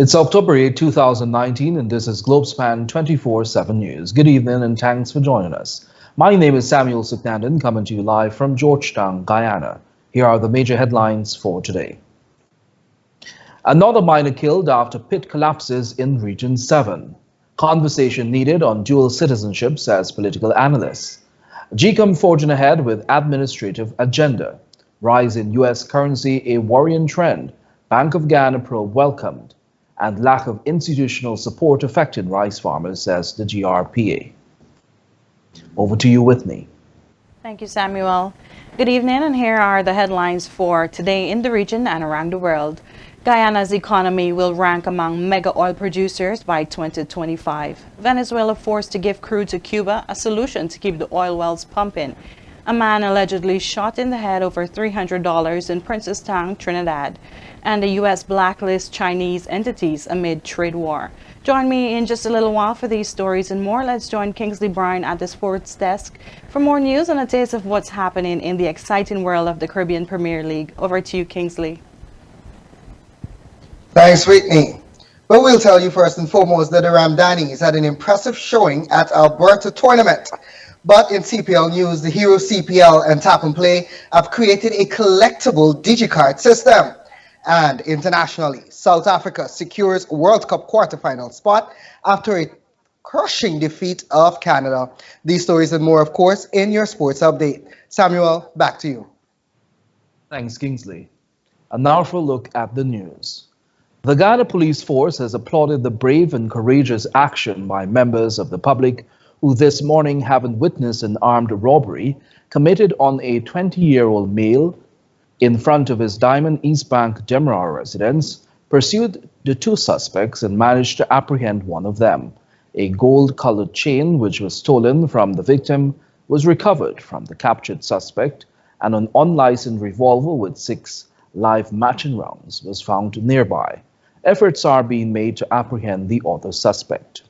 It's October 8, 2019, and this is Globespan 24x7 News. Good evening and thanks for joining us. My name is Samuel Suknandan, coming to you live from Georgetown, Guyana. Here are the major headlines for today. Another miner killed after pit collapses in Region 7. Conversation needed on dual citizenship, says political analysts. GCOM forging ahead with administrative agenda. Rise in U.S. currency a worrying trend. Bank of Guyana probe welcomed. And lack of institutional support affected rice farmers, says the GRPA. Over to you, Whitney. Thank you, Samuel. Good evening, and here are the headlines for today in the region and around the world. Guyana's economy will rank among mega oil producers by 2025. Venezuela forced to give crude to Cuba, a solution to keep the oil wells pumping. A man allegedly shot in the head over $300 in Princestown, Trinidad. And the U.S. blacklists Chinese entities amid trade war. Join me in just a little while for these stories and more. Let's join Kingsley Bryan at the sports desk for more news and a taste of what's happening in the exciting world of the Caribbean Premier League. Over to you, Kingsley. Thanks, Whitney. Well, we'll tell you first and foremost that the Ramdanis had an impressive showing at Alberta tournament. But in CPL news, the Hero CPL and Tap and Play have created a collectible digicard system. And internationally, South Africa secures World Cup quarterfinal spot after a crushing defeat of Canada. These stories and more, of course, in your sports update. Samuel, back to you. Thanks, Kingsley. And now for a look at the news. The Guyana Police Force has applauded the brave and courageous action by members of the public who this morning having witnessed an armed robbery committed on a 20-year-old male in front of his Diamond East Bank Demerara residence, pursued the two suspects and managed to apprehend one of them. A gold-colored chain which was stolen from the victim was recovered from the captured suspect, and an unlicensed revolver with 6 live matching rounds was found nearby. Efforts are being made to apprehend the other suspect.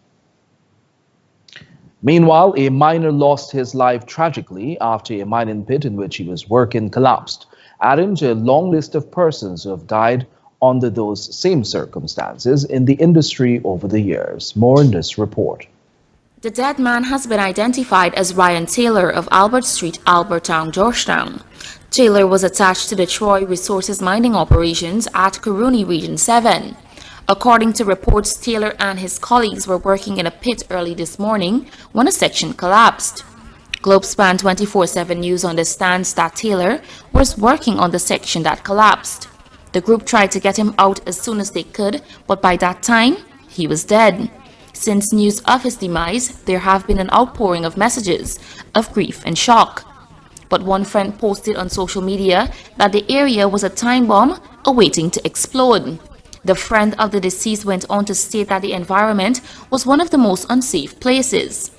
Meanwhile, a miner lost his life tragically after a mining pit in which he was working collapsed, adding to a long list of persons who have died under those same circumstances in the industry over the years. More in this report. The dead man has been identified as Ryan Taylor of Albert Street, Albertown, Georgetown. Taylor was attached to the Troy Resources mining operations at Karuni Region 7. According to reports, Taylor and his colleagues were working in a pit early this morning when a section collapsed. Globespan 24x7 News understands that Taylor was working on the section that collapsed. The group tried to get him out as soon as they could, but by that time, he was dead. Since news of his demise, there have been an outpouring of messages of grief and shock. But one friend posted on social media that the area was a time bomb awaiting to explode. The friend of the deceased went on to state that the environment was one of the most unsafe places.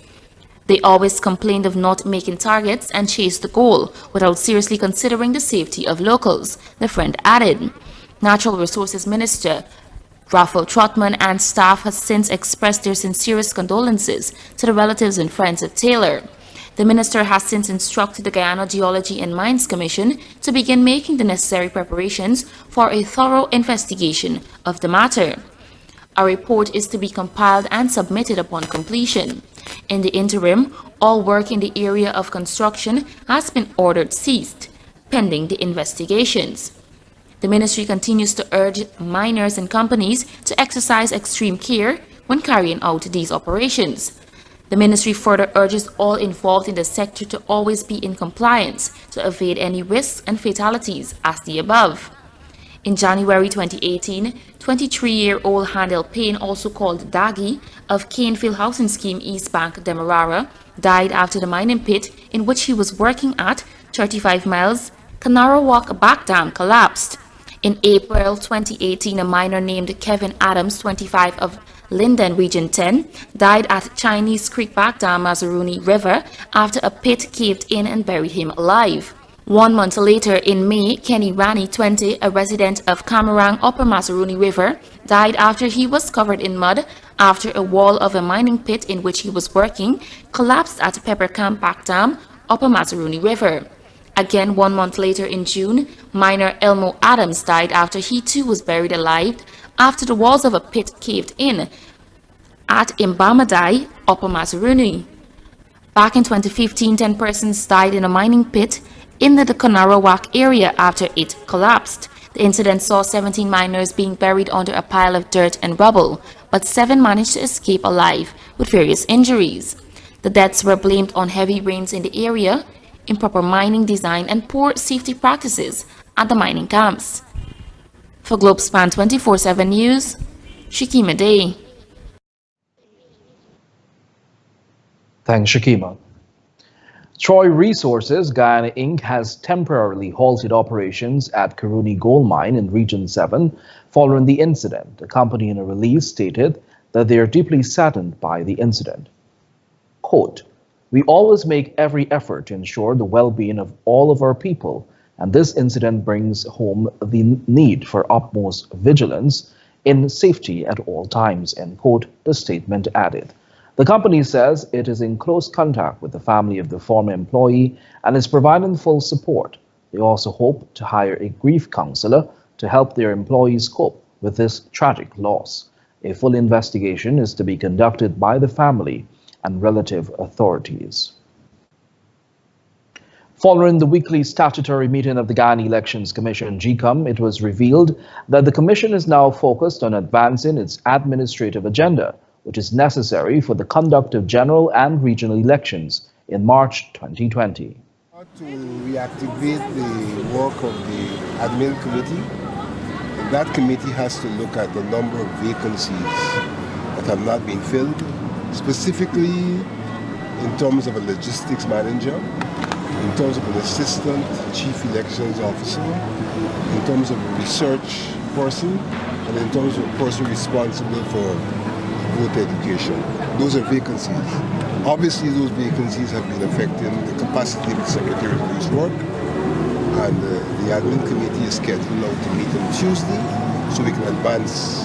They always complained of not making targets and chased the goal without seriously considering the safety of locals, the friend added. Natural Resources Minister Raphael Trotman and staff has since expressed their sincerest condolences to the relatives and friends of Taylor. The minister has since instructed the Guyana Geology and Mines Commission to begin making the necessary preparations for a thorough investigation of the matter. A report is to be compiled and submitted upon completion. In the interim, all work in the area of construction has been ordered ceased, pending the investigations. The ministry continues to urge miners and companies to exercise extreme care when carrying out these operations. The ministry further urges all involved in the sector to always be in compliance to evade any risks and fatalities as the above. In January 2018, 23-year-old Handel Payne, also called Daggy, of Canefield Housing Scheme East Bank, Demerara, died after the mining pit in which he was working at 35 miles Kanara back dam collapsed. In April 2018, a miner named Kevin Adams, 25, of Linden Region 10, died at Chinese Creek back dam Mazaruni River after a pit caved in and buried him alive. 1 month later, in May, Kenny Rani, 20, a resident of Camarang Upper Mazaruni River, died after he was covered in mud after a wall of a mining pit in which he was working collapsed at Pepper Camp Back Dam, Upper Mazaruni River. Again, 1 month later in June, miner Elmo Adams died after he too was buried alive after the walls of a pit caved in at Imbamadai, Upper Mazaruni. Back in 2015, 10 persons died in a mining pit in the Konarawak area after it collapsed. The incident saw 17 miners being buried under a pile of dirt and rubble, but 7 managed to escape alive with various injuries. The deaths were blamed on heavy rains in the area, improper mining design, and poor safety practices at the mining camps. For Globespan 24x7 News, Shikima Day. Thanks, Shakima. Troy Resources Guyana Inc. has temporarily halted operations at Karuni Gold Mine in Region 7 following the incident. The company in a release stated that they are deeply saddened by the incident. Quote, "We always make every effort to ensure the well-being of all of our people, and this incident brings home the need for utmost vigilance in safety at all times," end quote, the statement added. The company says it is in close contact with the family of the former employee and is providing full support. They also hope to hire a grief counselor to help their employees cope with this tragic loss. A full investigation is to be conducted by the family and relative authorities. Following the weekly statutory meeting of the Guyana Elections Commission, GCOM, it was revealed that the Commission is now focused on advancing its administrative agenda, which is necessary for the conduct of general and regional elections in March 2020. To reactivate the work of the admin committee, that committee has to look at the number of vacancies that have not been filled, specifically in terms of a logistics manager, in terms of an assistant chief elections officer, in terms of a research person, and in terms of a person responsible for voter education. Those are vacancies. Obviously, those vacancies have been affecting the capacity of the Secretary of Police work, and the admin committee is scheduled now to meet on Tuesday so we can advance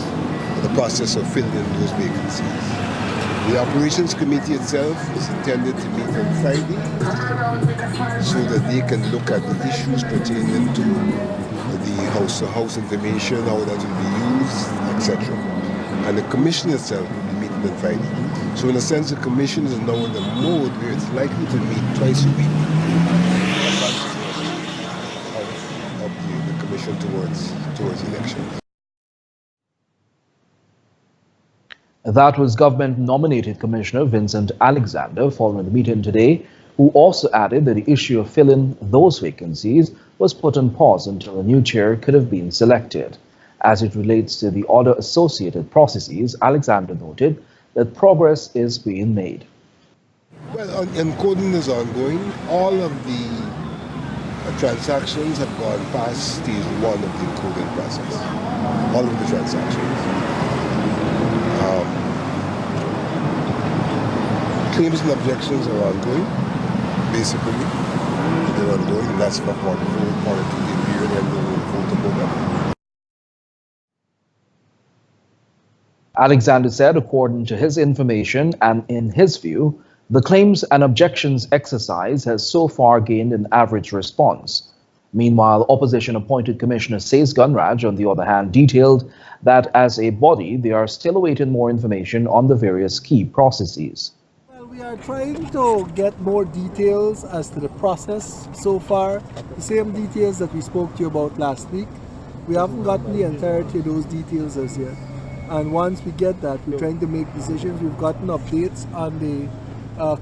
the process of filling those vacancies. The operations committee itself is intended to meet on Friday so that they can look at the issues pertaining to the house-to-house information, how that will be used, etc. And the commission itself will be meeting on Friday. So in a sense, the commission is now in the mode where it's likely to meet twice a week of the commission towards elections. That was government-nominated Commissioner Vincent Alexander following the meeting today, who also added that the issue of filling those vacancies was put on pause until a new chair could have been selected. As it relates to the other associated processes, Alexander noted that progress is being made. Well, encoding is ongoing. All of the transactions have gone past stage 1 of the encoding process. All of the transactions. Claims and objections are ongoing. Basically, they're ongoing, and that's for part of the period, and we'll vote about that. Alexander said, according to his information and in his view, the claims and objections exercise has so far gained an average response. Meanwhile, opposition-appointed Commissioner Says Gunraj, on the other hand, detailed that as a body, they are still awaiting more information on the various key processes. Well, we are trying to get more details as to the process so far, the same details that we spoke to you about last week. We haven't gotten the entirety of those details as yet. And once we get that, we're trying to make decisions. We've gotten updates on the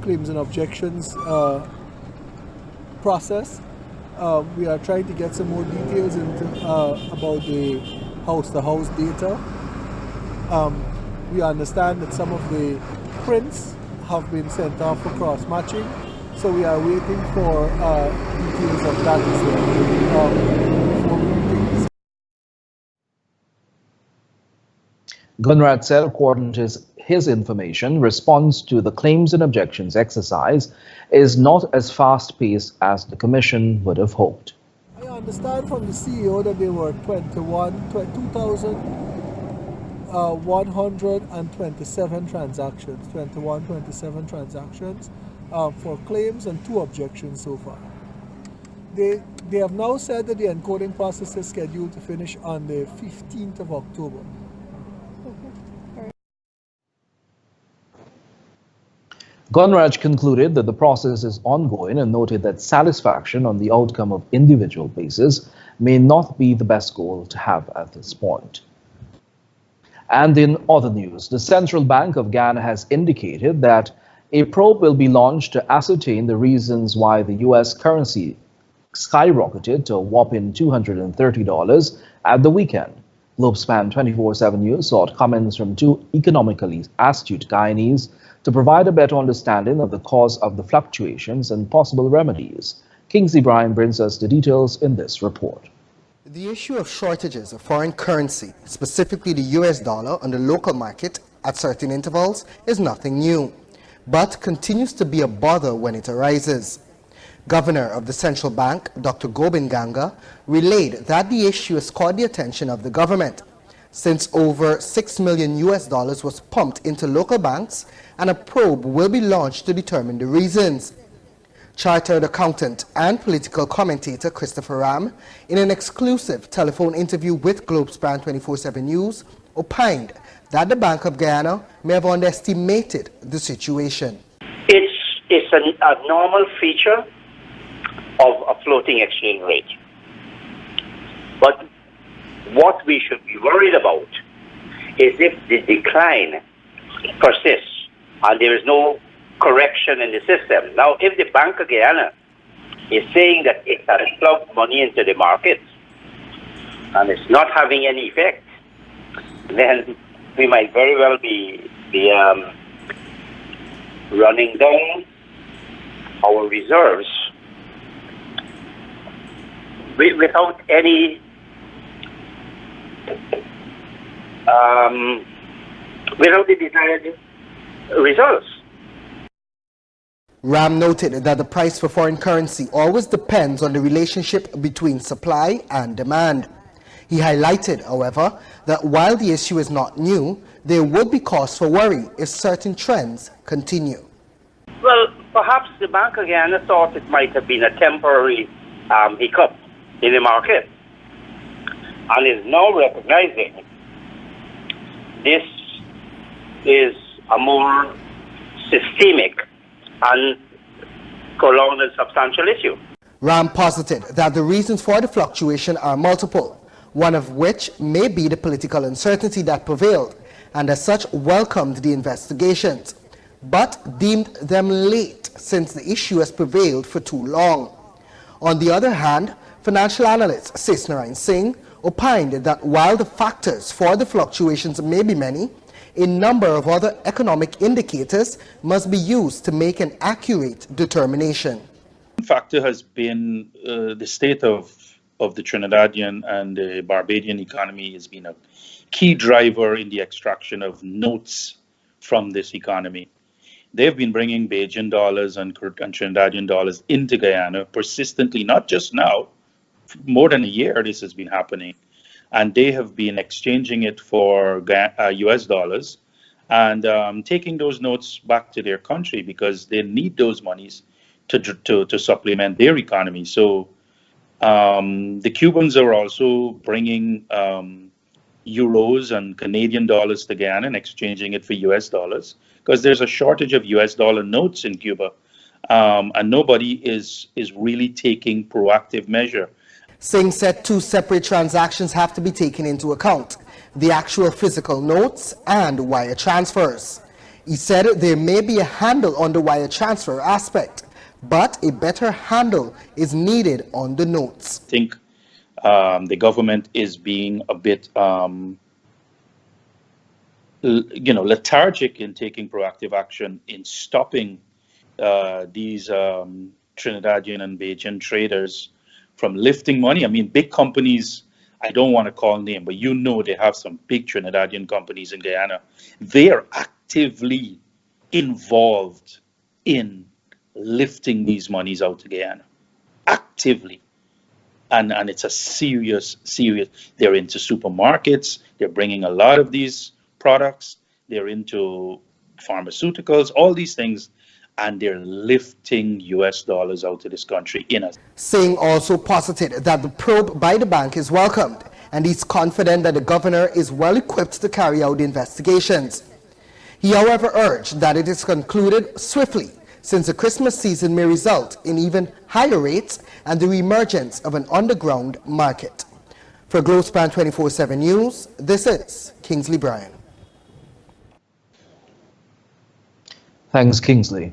claims and objections process. We are trying to get some more details into about the house-to-house data. We understand that some of the prints have been sent off for cross-matching, so we are waiting for details of that as well. Before we Gunrad said, according to his information, response to the claims and objections exercise is not as fast-paced as the Commission would have hoped. I understand from the CEO that there were 2,127 transactions for claims and 2 objections so far. They have now said that the encoding process is scheduled to finish on the 15th of October. Gunraj concluded that the process is ongoing and noted that satisfaction on the outcome of individual cases may not be the best goal to have at this point. And in other news, the Central Bank of Guyana has indicated that a probe will be launched to ascertain the reasons why the U.S. currency skyrocketed to a whopping $230 at the weekend. Globespan 24x7 News sought comments from two economically astute Guyanese to provide a better understanding of the cause of the fluctuations and possible remedies. Kingsley Bryan brings us the details in this report. The issue of shortages of foreign currency, specifically the US dollar on the local market at certain intervals, is nothing new, but continues to be a bother when it arises. Governor of the Central Bank, Dr. Gobin Ganga, relayed that the issue has caught the attention of the government, since over $6 million was pumped into local banks, and a probe will be launched to determine the reasons. Chartered accountant and political commentator Christopher Ram, in an exclusive telephone interview with Globespan 24x7 News, opined that the Bank of Guyana may have underestimated the situation. It's a normal feature of a floating exchange rate. But what we should be worried about is if the decline persists and there is no correction in the system. Now, if the Bank of Guyana is saying that it has plugged money into the market and it's not having any effect, then we might very well be running down our reserves without any without the desired results. Ram noted that the price for foreign currency always depends on the relationship between supply and demand. He highlighted, however, that while the issue is not new, there would be cause for worry if certain trends continue. Well, perhaps the Bank of Guyana thought it might have been a temporary hiccup in the market and is now recognizing this is a more systemic and prolonged and substantial issue. Ram posited that the reasons for the fluctuation are multiple, one of which may be the political uncertainty that prevailed, and as such welcomed the investigations, but deemed them late since the issue has prevailed for too long. On the other hand, financial analyst Sesnarain Singh opined that while the factors for the fluctuations may be many, a number of other economic indicators must be used to make an accurate determination. One factor has been the state of the Trinidadian and the Barbadian economy has been a key driver in the extraction of notes from this economy. They've been bringing Bajan dollars and Trinidadian dollars into Guyana persistently, not just now, for more than a year this has been happening. And they have been exchanging it for US dollars and taking those notes back to their country because they need those monies to supplement their economy. So the Cubans are also bringing euros and Canadian dollars to Guyana and exchanging it for US dollars because there's a shortage of US dollar notes in Cuba. And nobody is really taking proactive measure. Singh said two separate transactions have to be taken into account: the actual physical notes and wire transfers. He said there may be a handle on the wire transfer aspect, but a better handle is needed on the notes. I think the government is being a bit lethargic in taking proactive action in stopping these Trinidadian and Bajan traders from lifting money. I mean, big companies, I don't want to call name, but they have some big Trinidadian companies in Guyana. They are actively involved in lifting these monies out to Guyana. Actively. And it's a serious, they're into supermarkets, they're bringing a lot of these products, they're into pharmaceuticals, all these things, and they're lifting US dollars out of this country in us. Singh also posited that the probe by the bank is welcomed, and he's confident that the governor is well equipped to carry out the investigations. He, however, urged that it is concluded swiftly, since the Christmas season may result in even higher rates and the reemergence of an underground market. For Globespan 24x7 News, this is Kingsley Bryan. Thanks, Kingsley.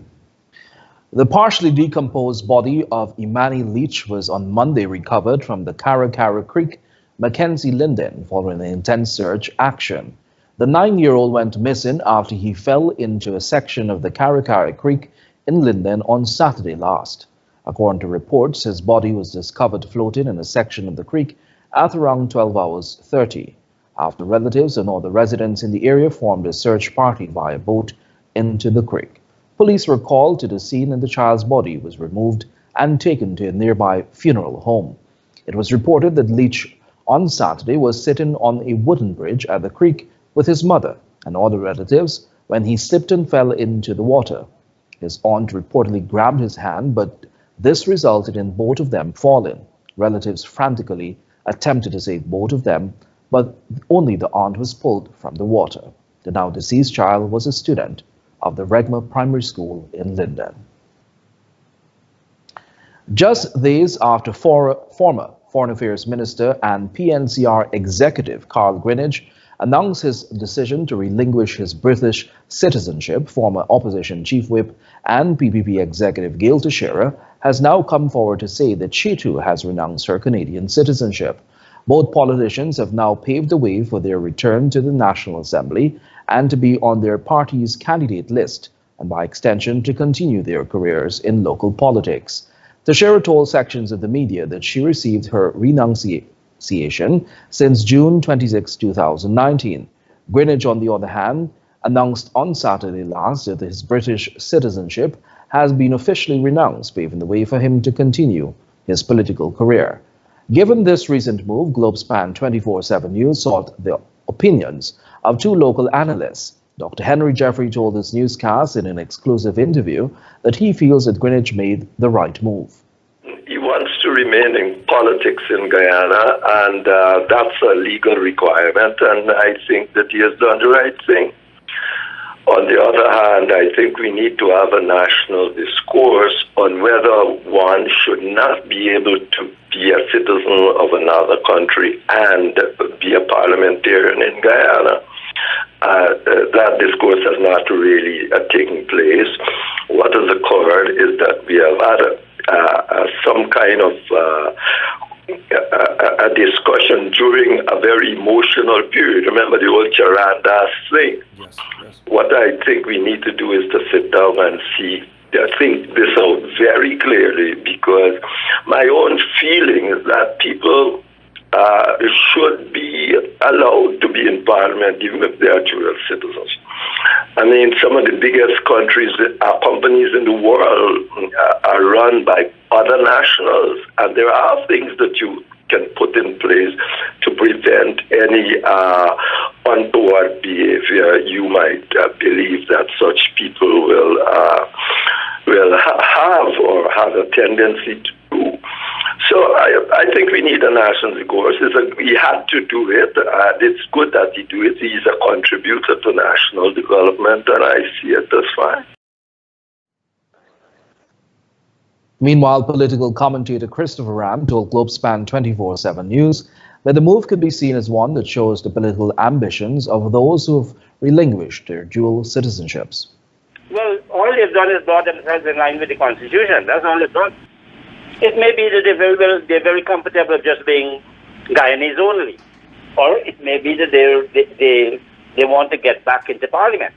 The partially decomposed body of Imani Leach was on Monday recovered from the Cara Creek, Mackenzie Linden, following an intense search action. The 9-year-old went missing after he fell into a section of the Cara Creek in Linden on Saturday last. According to reports, his body was discovered floating in a section of the creek at around 12 hours 30, after relatives and other residents in the area formed a search party via boat into the creek. Police were called to the scene and the child's body was removed and taken to a nearby funeral home. It was reported that Leach on Saturday was sitting on a wooden bridge at the creek with his mother and other relatives when he slipped and fell into the water. His aunt reportedly grabbed his hand, but this resulted in both of them falling. Relatives frantically attempted to save both of them, but only the aunt was pulled from the water. The now deceased child was a student of the Regma Primary School in Linden. Just days after former Foreign Affairs Minister and PNCR executive Carl Greenidge announced his decision to relinquish his British citizenship, former opposition chief whip and PPP executive Gail Teixeira has now come forward to say that she too has renounced her Canadian citizenship. Both politicians have now paved the way for their return to the National Assembly and to be on their party's candidate list, and by extension to continue their careers in local politics. Teixeira told sections of the media that she received her renunciation since June 26, 2019. Greenidge, on the other hand, announced on Saturday last that his British citizenship has been officially renounced, paving the way for him to continue his political career. Given this recent move, Globespan 24x7 News sought the opinions of two local analysts. Dr. Henry Jeffrey told this newscast in an exclusive interview that he feels that Greenidge made the right move. He wants to remain in politics in Guyana, and that's a legal requirement, and I think that he has done the right thing. On the other hand, I think we need to have a national discourse on whether one should not be able to be a citizen of another country and be a parliamentarian in Guyana. That discourse has not really taken place. What has occurred is that we have had some kind of a discussion during a very emotional period. Remember the old Charandas thing? Yes, yes. What I think we need to do is to sit down and see, think this out very clearly, because my own feeling is that people should be allowed to be in parliament even if they are dual citizens. I mean, some of the biggest companies in the world are run by other nationals, and there are things that you can put in place to prevent any untoward behavior you might believe that such people will have or have a tendency to do. So I think we need a national discourse. He had to do it. It's good that he do it. He's a contributor to national development, and I see it as fine. Meanwhile, political commentator Christopher Ram told Globespan 24x7 News that the move could be seen as one that shows the political ambitions of those who have relinquished their dual citizenships. Well, all they've done is brought themselves in line with the Constitution. That's all they've done. It may be that they're very comfortable just being Guyanese only, or it may be that they want to get back into Parliament.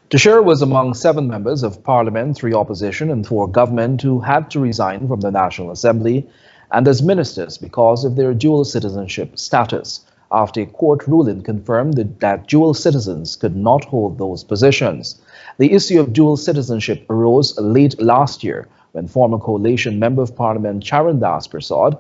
Teixeira was among 7 members of Parliament, 3 opposition and 4 government who had to resign from the National Assembly and as ministers because of their dual citizenship status, after a court ruling confirmed that dual citizens could not hold those positions. The issue of dual citizenship arose late last year when former coalition member of Parliament Charandas Prasad,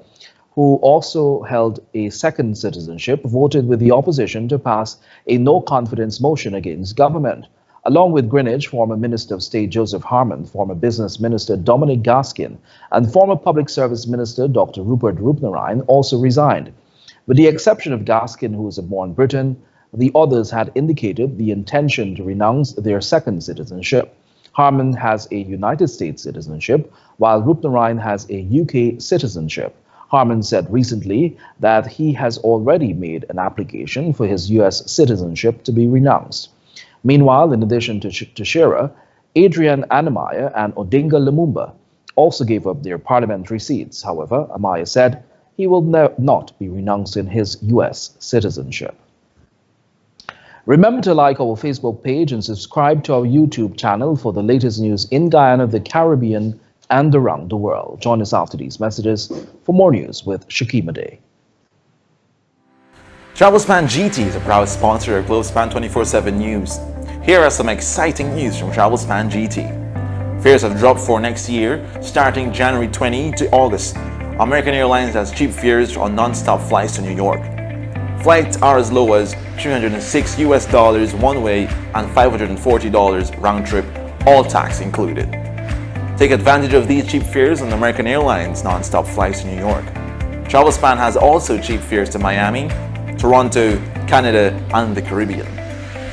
who also held a second citizenship, voted with the opposition to pass a no-confidence motion against government. Along with Greenidge, former Minister of State Joseph Harmon, former Business Minister Dominic Gaskin, and former Public Service Minister Dr. Rupert Roopnarine also resigned. With the exception of Gaskin, who is born Briton, The others had indicated the intention to renounce their second citizenship. Harman has a United States citizenship, while Rupnarayan has a UK citizenship. Harman said recently that he has already made an application for his US citizenship to be renounced. Meanwhile, in addition to Shera, Adrian Anamaya and Odinga Lumumba also gave up their parliamentary seats. However, Amaya said he will not be renouncing his US citizenship. Remember to like our Facebook page and subscribe to our YouTube channel for the latest news in Guyana, the Caribbean, and around the world. Join us after these messages for more news with Shakima Day. Globespan GT is a proud sponsor of Globespan 24x7 News. Here are some exciting news from Globespan GT. Fares have dropped for next year, starting January 20 to August. American Airlines has cheap fares on non-stop flights to New York. Flights are as low as $306 one way and $540 round trip, all tax included. Take advantage of these cheap fares on American Airlines non-stop flights to New York. Globespan has also cheap fares to Miami, Toronto, Canada, and the Caribbean.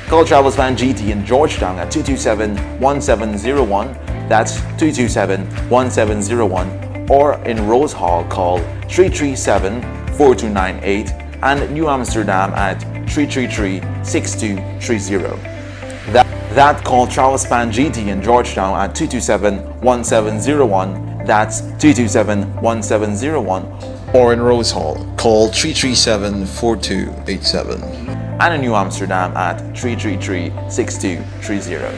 Call Globespan GT in Georgetown at 227-1701, that's 227-1701, or in Rose Hall call 337-4298, and New Amsterdam at 333-6230. That call Globespan GT in Georgetown at 227-1701, that's 227-1701, or in Rose Hall, call 337-4287. And in New Amsterdam at 333-6230.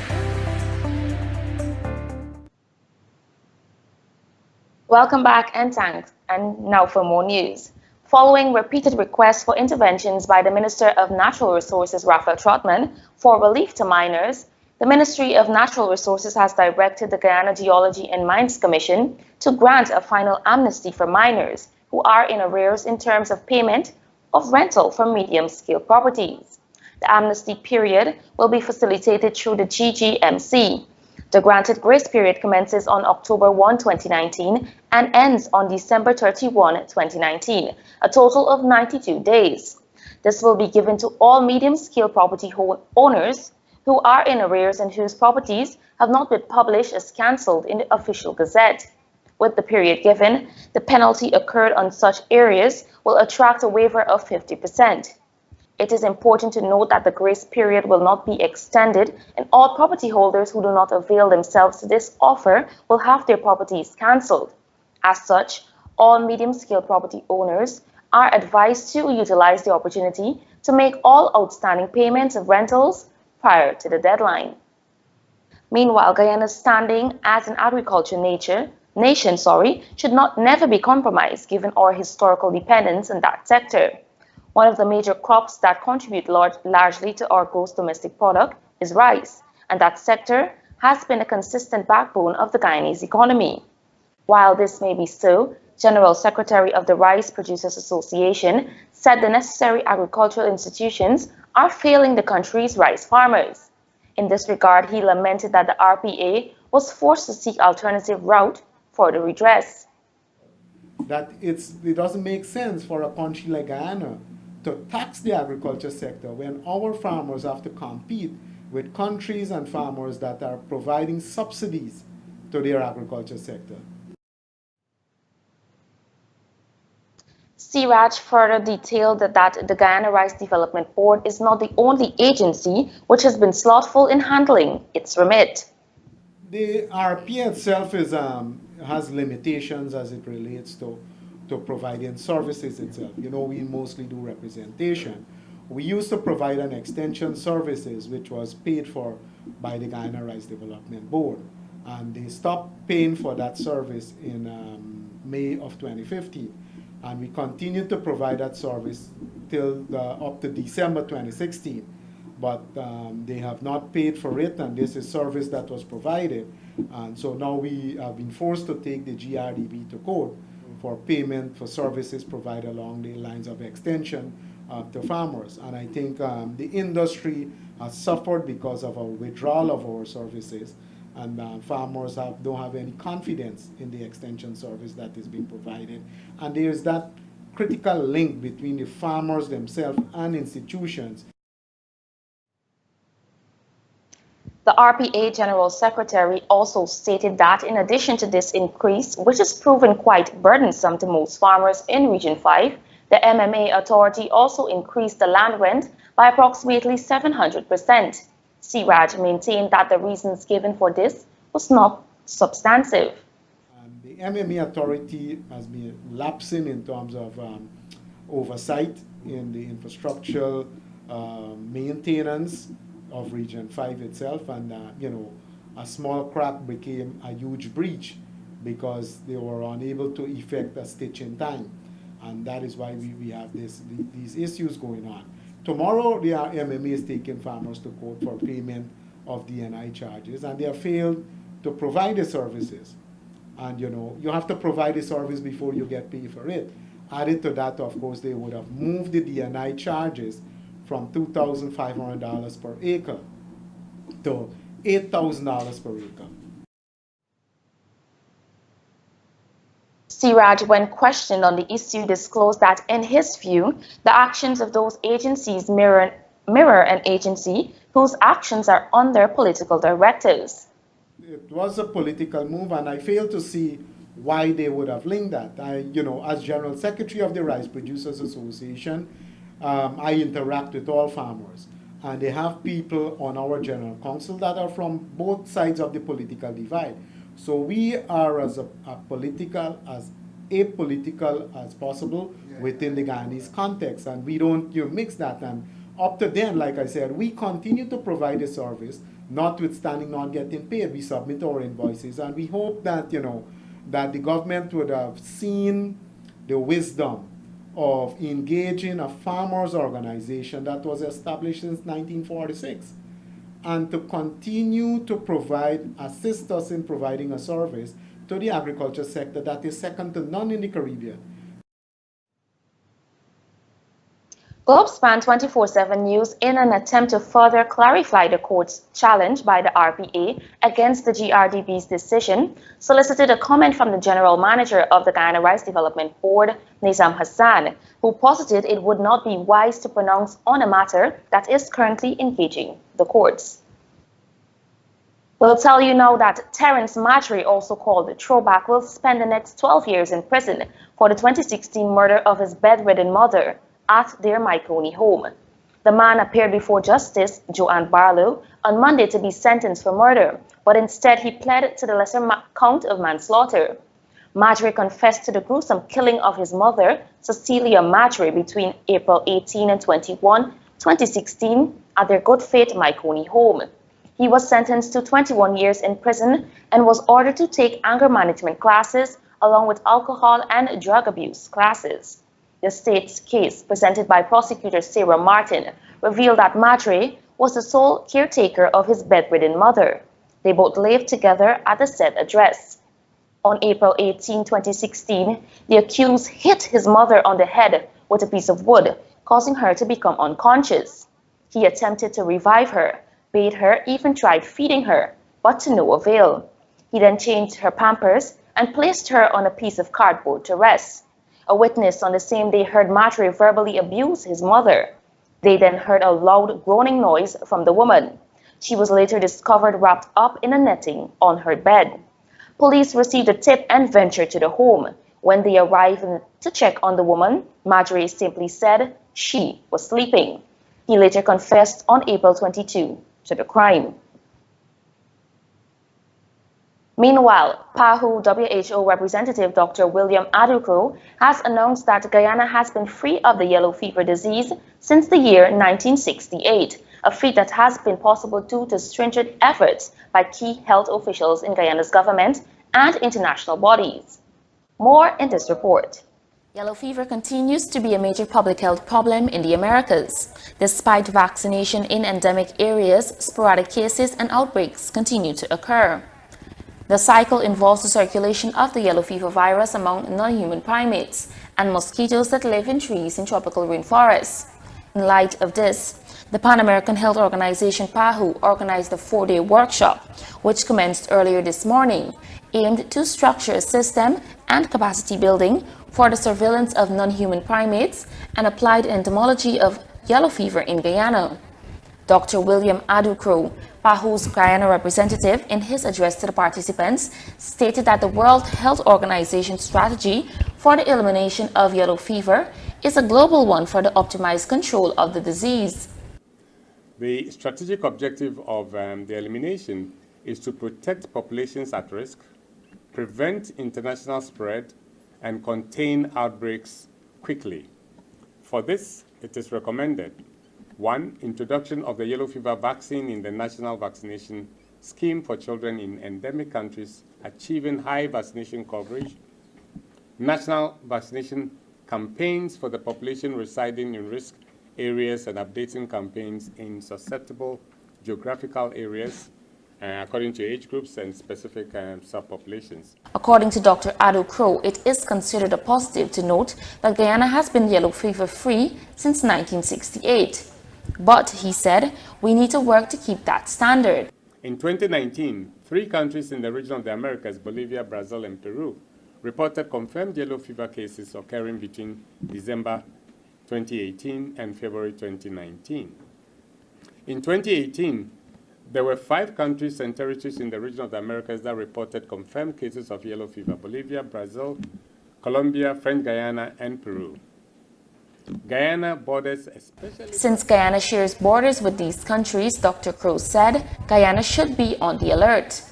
Welcome back and thanks. And now for more news. Following repeated requests for interventions by the Minister of Natural Resources, Raphael Trotman, for relief to miners, the Ministry of Natural Resources has directed the Guyana Geology and Mines Commission to grant a final amnesty for miners who are in arrears in terms of payment of rental for medium-scale properties. The amnesty period will be facilitated through the GGMC. The granted grace period commences on October 1, 2019 and ends on December 31, 2019, a total of 92 days. This will be given to all medium-scale property owners who are in arrears and whose properties have not been published as cancelled in the official gazette. With the period given, the penalty occurred on such areas will attract a waiver of 50%. It is important to note that the grace period will not be extended, and all property holders who do not avail themselves to this offer will have their properties cancelled. As such, all medium-scale property owners are advised to utilize the opportunity to make all outstanding payments of rentals prior to the deadline. Meanwhile, Guyana's standing as an agricultural nation should never be compromised given our historical dependence on that sector. One of the major crops that contribute largely to our gross domestic product is rice, and that sector has been a consistent backbone of the Guyanese economy. While this may be so, General Secretary of the Rice Producers Association said the necessary agricultural institutions are failing the country's rice farmers. In this regard, he lamented that the RPA was forced to seek alternative route for the redress. That it doesn't make sense for a country like Guyana to tax the agriculture sector when our farmers have to compete with countries and farmers that are providing subsidies to their agriculture sector. CRAJ further detailed that the Guyana Rice Development Board is not the only agency which has been slothful in handling its remit. The RPA itself has limitations as it relates to providing services itself. You know, we mostly do representation. We used to provide an extension services which was paid for by the Guyana Rice Development Board, and they stopped paying for that service in May of 2015, and we continued to provide that service till up to December 2016. But they have not paid for it, and this is service that was provided. And so now we have been forced to take the GRDB to court for payment for services provided along the lines of extension to farmers. And I think the industry has suffered because of our withdrawal of our services, and farmers don't have any confidence in the extension service that is being provided. And there is that critical link between the farmers themselves and institutions. The RPA General Secretary also stated that in addition to this increase, which has proven quite burdensome to most farmers in Region 5, the MMA authority also increased the land rent by approximately 700%. Siraj maintained that the reasons given for this was not substantive. The MMA authority has been lapsing in terms of oversight in the infrastructural maintenance of Region 5 itself, and a small crack became a huge breach because they were unable to effect a stitch in time, and that is why we have these issues going on. Tomorrow, the MMA is taking farmers to court for payment of DNI charges, and they have failed to provide the services. And you have to provide the service before you get paid for it. Added to that, of course, they would have moved the DNI charges from $2,500 per acre to $8,000 per acre. Siraj, when questioned on the issue, disclosed that in his view, the actions of those agencies mirror an agency whose actions are under political directives. It was a political move, and I fail to see why they would have linked that. As General Secretary of the Rice Producers Association, I interact with all farmers, and they have people on our General Council that are from both sides of the political divide. So we are as apolitical as possible within the Guyanese context, and we don't mix that. And up to then, like I said, we continue to provide a service, notwithstanding not getting paid. We submit our invoices, and we hope that that the government would have seen the wisdom of engaging a farmers organization that was established since 1946, and to continue to assist us in providing a service to the agriculture sector that is second to none in the Caribbean. Globespan 24x7 News, in an attempt to further clarify the court's challenge by the RPA against the GRDB's decision, solicited a comment from the General Manager of the Guyana Rice Development Board, Nizam Hassan, who posited it would not be wise to pronounce on a matter that is currently engaging the courts. We'll tell you now that Terence Marjorie, also called Throwback, will spend the next 12 years in prison for the 2016 murder of his bedridden mother at their Mycone home. The man appeared before Justice Joanne Barlow on Monday to be sentenced for murder, but instead he pled to the lesser count of manslaughter. Marjorie confessed to the gruesome killing of his mother, Cecilia Marjorie, between April 18 and 21, 2016 at their Good Faith Mycone home. He was sentenced to 21 years in prison and was ordered to take anger management classes along with alcohol and drug abuse classes. The state's case, presented by prosecutor Sarah Martin, revealed that Marjorie was the sole caretaker of his bedridden mother. They both lived together at the said address. On April 18, 2016, the accused hit his mother on the head with a piece of wood, causing her to become unconscious. He attempted to revive her, bathed her, even tried feeding her, but to no avail. He then changed her pampers and placed her on a piece of cardboard to rest. A witness on the same day heard Marjorie verbally abuse his mother. They then heard a loud groaning noise from the woman. She was later discovered wrapped up in a netting on her bed. Police received a tip and ventured to the home. When they arrived to check on the woman, Marjorie simply said she was sleeping. He later confessed on April 22 to the crime. Meanwhile, PAHO WHO representative Dr. William Adukro has announced that Guyana has been free of the yellow fever disease since the year 1968, a feat that has been possible due to stringent efforts by key health officials in Guyana's government and international bodies. More in this report. Yellow fever continues to be a major public health problem in the Americas. Despite vaccination in endemic areas, sporadic cases and outbreaks continue to occur. The cycle involves the circulation of the yellow fever virus among non-human primates and mosquitoes that live in trees in tropical rainforests. In light of this, the Pan American Health Organization PAHO organized a 4-day workshop, which commenced earlier this morning, aimed to structure a system and capacity building for the surveillance of non-human primates and applied entomology of yellow fever in Guyana. Dr. William Adukro, PAHO's Guyana representative, in his address to the participants, stated that the World Health Organization strategy for the elimination of yellow fever is a global one for the optimized control of the disease. The strategic objective of the elimination is to protect populations at risk, prevent international spread, and contain outbreaks quickly. For this, it is recommended: 1. Introduction of the yellow fever vaccine in the National Vaccination Scheme for children in endemic countries achieving high vaccination coverage. National vaccination campaigns for the population residing in risk areas and updating campaigns in susceptible geographical areas according to age groups and specific subpopulations. According to Dr. Adukro, it is considered a positive to note that Guyana has been yellow fever free since 1968. But, he said, we need to work to keep that standard. In 2019, 3 countries in the region of the Americas, Bolivia, Brazil, and Peru, reported confirmed yellow fever cases occurring between December 2018 and February 2019. In 2018, there were 5 countries and territories in the region of the Americas that reported confirmed cases of yellow fever: Bolivia, Brazil, Colombia, French Guyana, and Peru. Guyana borders especially... Since Guyana shares borders with these countries, Dr. Crow said Guyana should be on the alert.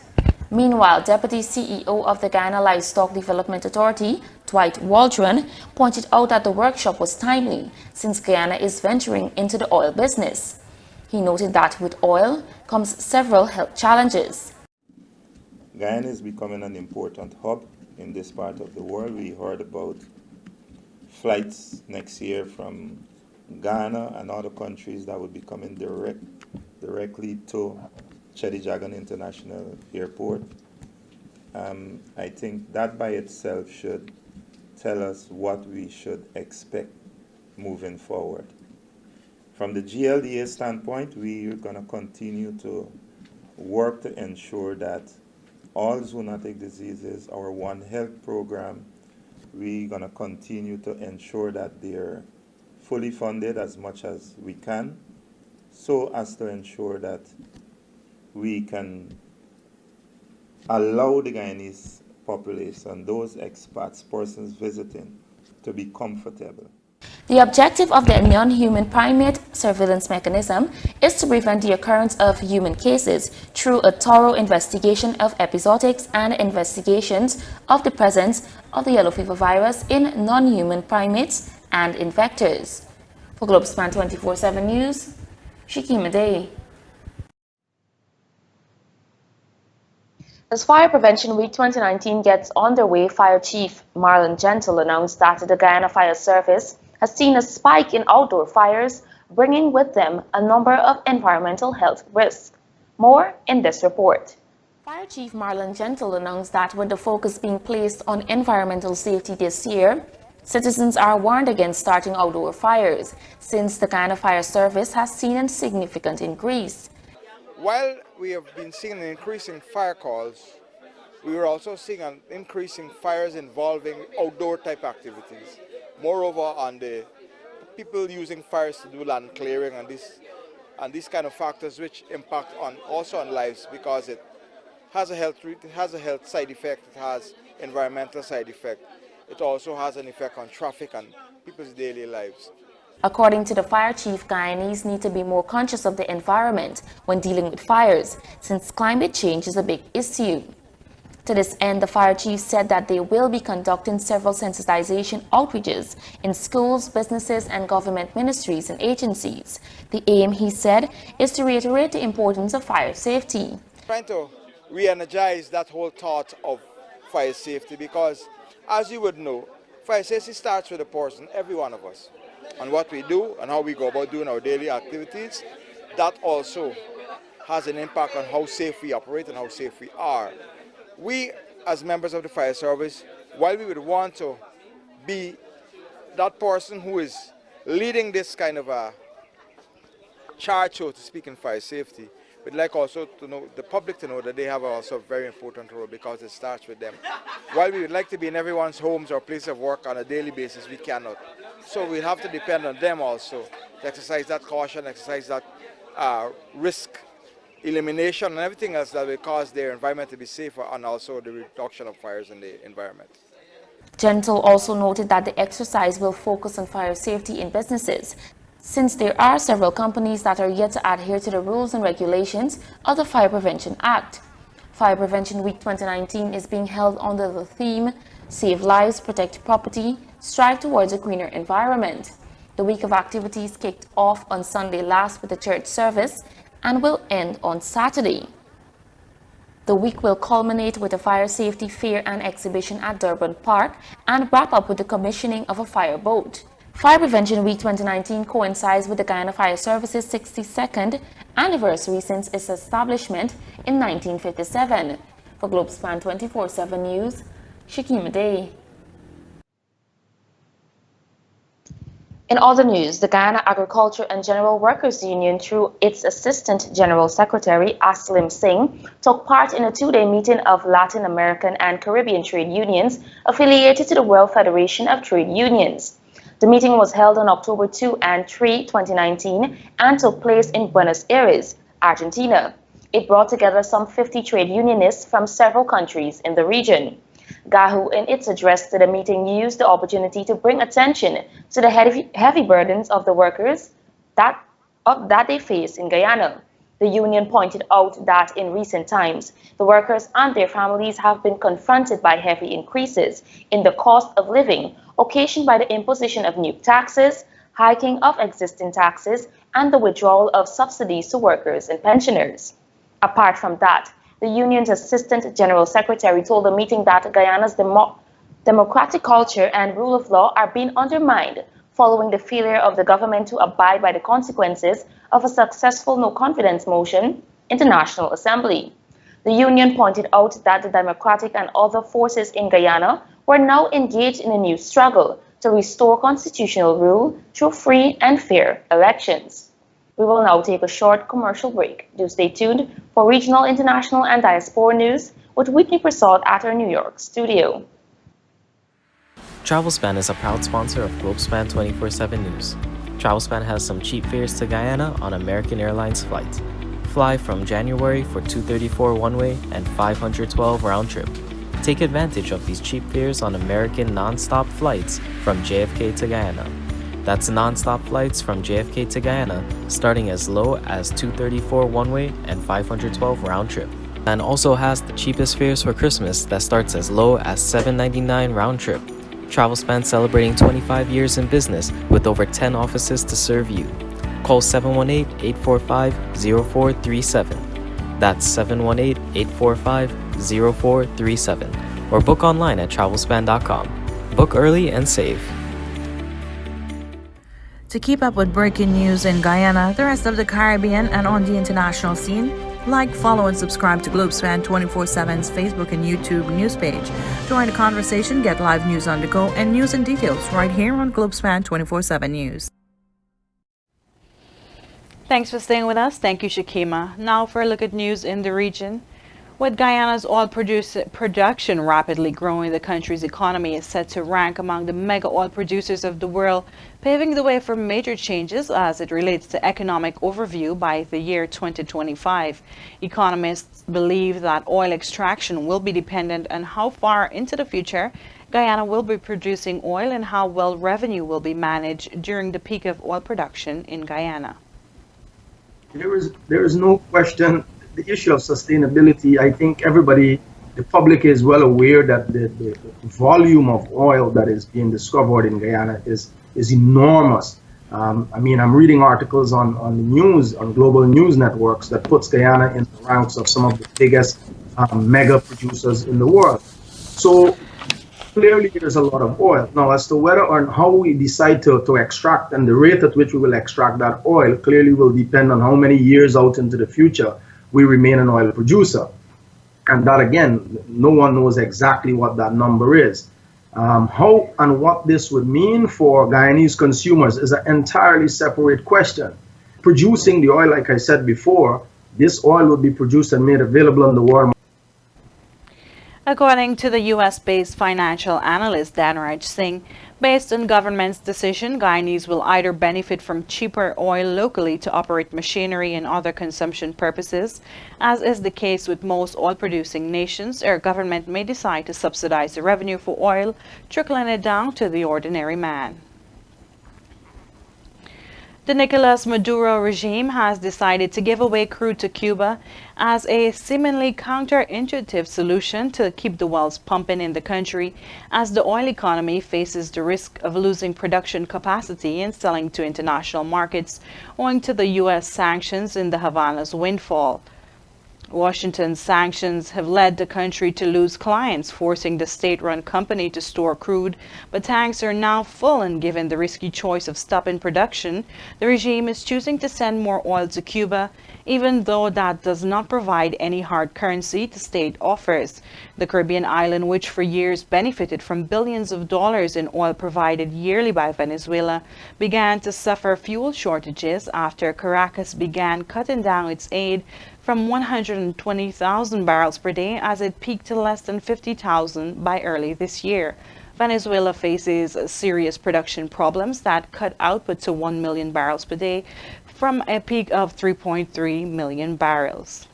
Meanwhile, Deputy CEO of the Guyana Livestock Development Authority, Dwight Waldron, pointed out that the workshop was timely since Guyana is venturing into the oil business. He noted that with oil comes several health challenges. Guyana is becoming an important hub in this part of the world. We heard about flights next year from Ghana and other countries that would be coming directly to Chedijagan International Airport. I think that by itself should tell us what we should expect moving forward. From the GLDA standpoint, we are going to continue to work to ensure that all zoonotic diseases, our One Health program, we're going to continue to ensure that they're fully funded as much as we can, so as to ensure that we can allow the Guyanese population, those expats, persons visiting, to be comfortable. The objective of the non-human primate surveillance mechanism is to prevent the occurrence of human cases through a thorough investigation of epizootics and investigations of the presence of the yellow fever virus in non-human primates and in vectors. For Globespan 24x7 News, Shikima Day. As Fire Prevention Week 2019 gets underway, Fire Chief Marlon Gentle announced that the Guyana Fire Service has seen a spike in outdoor fires, bringing with them a number of environmental health risks. More in this report. Fire Chief Marlon Gentle announced that with the focus being placed on environmental safety this year, citizens are warned against starting outdoor fires, since the Guyana Fire Service has seen a significant increase. While we have been seeing an increase in fire calls, we are also seeing an increase in fires involving outdoor type activities. Moreover, on the people using fires to do land clearing and these kind of factors which impact also on lives, because it has a health side effect, it has environmental side effect. It also has an effect on traffic and people's daily lives. According to the fire chief, Guyanese need to be more conscious of the environment when dealing with fires, since climate change is a big issue. To this end, the fire chief said that they will be conducting several sensitization outreaches in schools, businesses, and government ministries and agencies. The aim, he said, is to reiterate the importance of fire safety. Trying to re-energize that whole thought of fire safety, because as you would know, fire safety starts with a person, every one of us, and what we do and how we go about doing our daily activities. That also has an impact on how safe we operate and how safe we are. We, as members of the fire service, while we would want to be that person who is leading this kind of a charge, so to speak, in fire safety, we'd like also to know, the public to know, that they have also a very important role, because it starts with them. While we would like to be in everyone's homes or place of work on a daily basis, we cannot. So we have to depend on them also to exercise that caution, exercise that risk elimination and everything else that will cause their environment to be safer, and also the reduction of fires in the environment. Gentle also noted that the exercise will focus on fire safety in businesses, since there are several companies that are yet to adhere to the rules and regulations of the Fire Prevention Act. Fire Prevention Week 2019 is being held under the theme, Save Lives, Protect Property, Strive Towards a Greener Environment. The week of activities kicked off on Sunday last with a church service and will end on Saturday. The week will culminate with a fire safety fair and exhibition at Durban Park and wrap up with the commissioning of a fire boat. Fire Prevention Week 2019 coincides with the Guyana Fire Service's 62nd anniversary since its establishment in 1957. For Globespan 24x7 News, Shakima Day. In other news, the Guyana Agriculture and General Workers Union, through its Assistant General Secretary, Aslim Singh, took part in a two-day meeting of Latin American and Caribbean trade unions affiliated to the World Federation of Trade Unions. The meeting was held on October 2 and 3, 2019, and took place in Buenos Aires, Argentina. It brought together some 50 trade unionists from several countries in the region. GAHU, in its address to the meeting, used the opportunity to bring attention to the heavy burdens of the workers that they face in Guyana. The union pointed out that in recent times, the workers and their families have been confronted by heavy increases in the cost of living, occasioned by the imposition of new taxes, hiking of existing taxes, and the withdrawal of subsidies to workers and pensioners. Apart from that, the union's Assistant General Secretary told the meeting that Guyana's democratic culture and rule of law are being undermined following the failure of the government to abide by the consequences of a successful no-confidence motion in the National Assembly. The union pointed out that the democratic and other forces in Guyana were now engaged in a new struggle to restore constitutional rule through free and fair elections. We will now take a short commercial break. Do stay tuned for regional, international, and diaspora news with Whitney Prasad at our New York studio. Travelspan is a proud sponsor of Globespan 24x7 News. Travelspan has some cheap fares to Guyana on American Airlines flights. Fly from January for $234 one-way and $512 round-trip. Take advantage of these cheap fares on American non-stop flights from JFK to Guyana. That's non-stop flights from JFK to Guyana, starting as low as $234 one-way and $512 round-trip. And also has the cheapest fares for Christmas that starts as low as $799 round-trip. Travelspan celebrating 25 years in business with over 10 offices to serve you. Call 718-845-0437. That's 718-845-0437. Or book online at travelspan.com. Book early and save. To keep up with breaking news in Guyana, the rest of the Caribbean, and on the international scene, like, follow, and subscribe to Globespan 24x7's Facebook and YouTube news page. Join the conversation, get live news on the go, and news and details right here on Globespan 24x7 News. Thanks for staying with us. Thank you, Shakima. Now for a look at news in the region. With Guyana's oil production rapidly growing, the country's economy is set to rank among the mega oil producers of the world, paving the way for major changes as it relates to economic overview by the year 2025. Economists believe that oil extraction will be dependent on how far into the future Guyana will be producing oil and how well revenue will be managed during the peak of oil production in Guyana. There is no question. The issue of sustainability, I think everybody, the public is well aware that the volume of oil that is being discovered in Guyana is enormous. I mean, I'm reading articles on the news, on global news networks that puts Guyana in the ranks of some of the biggest mega producers in the world. So clearly there's a lot of oil. Now, as to whether or how we decide to extract and the rate at which we will extract that oil clearly will depend on how many years out into the future we remain an oil producer. And that, again, no one knows exactly what that number is. How and what this would mean for Guyanese consumers is an entirely separate question. Producing the oil, like I said before, this oil would be produced and made available on the world. According to the U.S.-based financial analyst Danraj Singh, Based on government's decision, Guyanese will either benefit from cheaper oil locally to operate machinery and other consumption purposes, as is the case with most oil-producing nations, or government may decide to subsidize the revenue for oil, trickling it down to the ordinary man. The Nicolas Maduro regime has decided to give away crude to Cuba as a seemingly counterintuitive solution to keep the wells pumping in the country, as the oil economy faces the risk of losing production capacity and selling to international markets owing to the U.S. sanctions in the Havana's windfall. Washington's sanctions have led the country to lose clients, forcing the state-run company to store crude, but tanks are now full, and given the risky choice of stopping production, the regime is choosing to send more oil to Cuba, even though that does not provide any hard currency the state offers. The Caribbean island, which for years benefited from billions of dollars in oil provided yearly by Venezuela, began to suffer fuel shortages after Caracas began cutting down its aid from 120,000 barrels per day as it peaked to less than 50,000 by early this year. Venezuela faces serious production problems that cut output to 1 million barrels per day from a peak of 3.3 million barrels.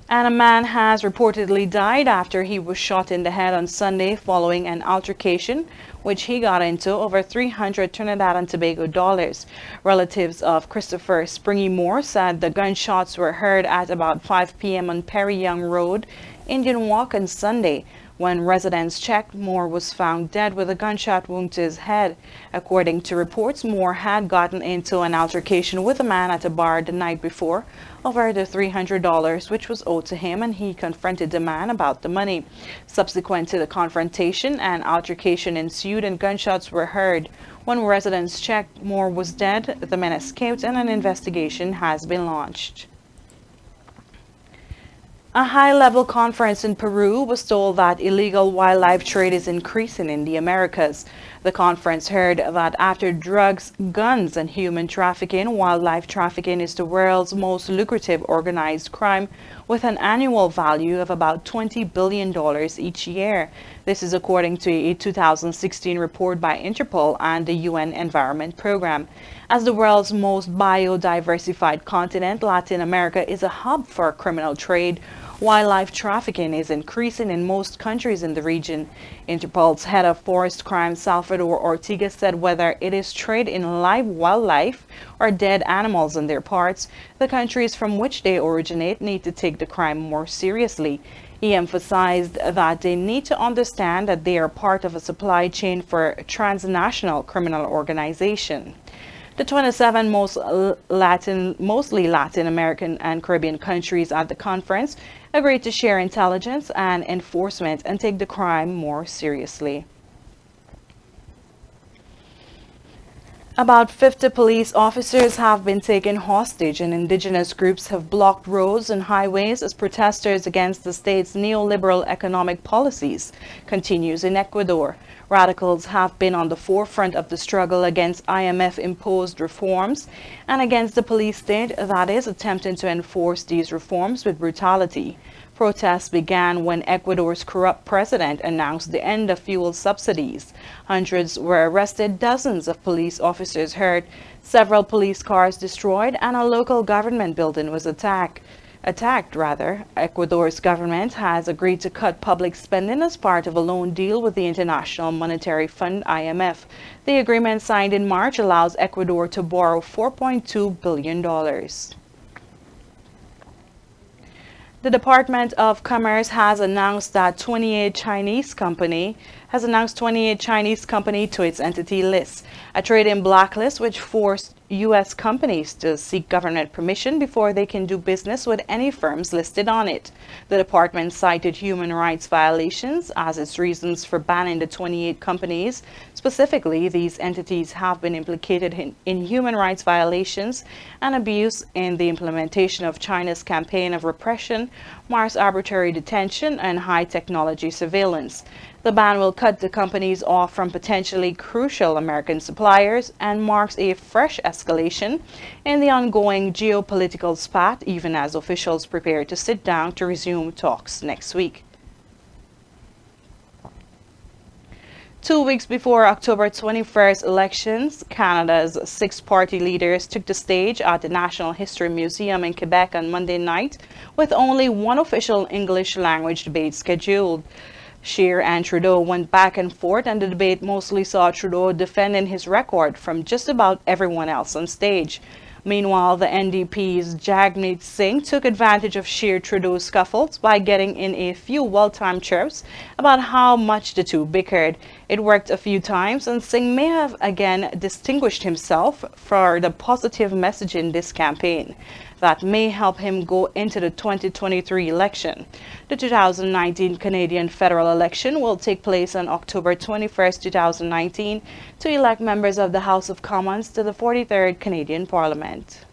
And a man has reportedly died after he was shot in the head on Sunday following an altercation which he got into over 300 Trinidad and Tobago dollars. Relatives of Christopher Springy Moore said the gunshots were heard at about 5 p.m. on Perry Young Road, Indian Walk on Sunday. When residents checked, Moore was found dead with a gunshot wound to his head. According to reports, Moore had gotten into an altercation with a man at a bar the night before over the $300 which was owed to him, and he confronted the man about the money. Subsequent to the confrontation, an altercation ensued and gunshots were heard. When residents checked, Moore was dead, the men escaped, and an investigation has been launched. A high-level conference in Peru was told that illegal wildlife trade is increasing in the Americas. The conference heard that after drugs, guns, and human trafficking, wildlife trafficking is the world's most lucrative organized crime, with an annual value of about $20 billion each year. This is according to a 2016 report by Interpol and the UN Environment Program. As the world's most biodiversified continent, Latin America is a hub for criminal trade. Wildlife trafficking is increasing in most countries in the region. Interpol's head of forest crime, Salvador Ortiga, said whether it is trade in live wildlife or dead animals and their parts, the countries from which they originate need to take the crime more seriously. He emphasized that they need to understand that they are part of a supply chain for a transnational criminal organization. The 27 mostly Latin American and Caribbean countries at the conference agreed to share intelligence and enforcement and take the crime more seriously. About 50 police officers have been taken hostage, and indigenous groups have blocked roads and highways as protesters against the state's neoliberal economic policies continues in Ecuador. Radicals have been on the forefront of the struggle against IMF-imposed reforms and against the police state that is attempting to enforce these reforms with brutality. Protests began when Ecuador's corrupt president announced the end of fuel subsidies. Hundreds were arrested, dozens of police officers hurt, several police cars destroyed, and a local government building was attacked. Ecuador's government has agreed to cut public spending as part of a loan deal with the International Monetary Fund, IMF. The agreement signed in March allows Ecuador to borrow $4.2 billion. The Department of Commerce has announced 28 Chinese company to its entity list, a trade-in blacklist which forced U.S. companies to seek government permission before they can do business with any firms listed on it. The department cited human rights violations as its reasons for banning the 28 companies. Specifically, these entities have been implicated in human rights violations and abuse in the implementation of China's campaign of repression, mass arbitrary detention, and high technology surveillance. The ban will cut the companies off from potentially crucial American suppliers and marks a fresh escalation in the ongoing geopolitical spat, even as officials prepare to sit down to resume talks next week. 2 weeks before October 21st elections, Canada's 6 party leaders took the stage at the National History Museum in Quebec on Monday night, with only one official English language debate scheduled. Scheer and Trudeau went back and forth, and the debate mostly saw Trudeau defending his record from just about everyone else on stage. Meanwhile, the NDP's Jagmeet Singh took advantage of Scheer-Trudeau's scuffles by getting in a few well-timed chirps about how much the two bickered. It worked a few times, and Singh may have again distinguished himself for the positive message in this campaign that may help him go into the 2023 election. The 2019 Canadian federal election will take place on October 21st, 2019, to elect members of the House of Commons to the 43rd Canadian Parliament.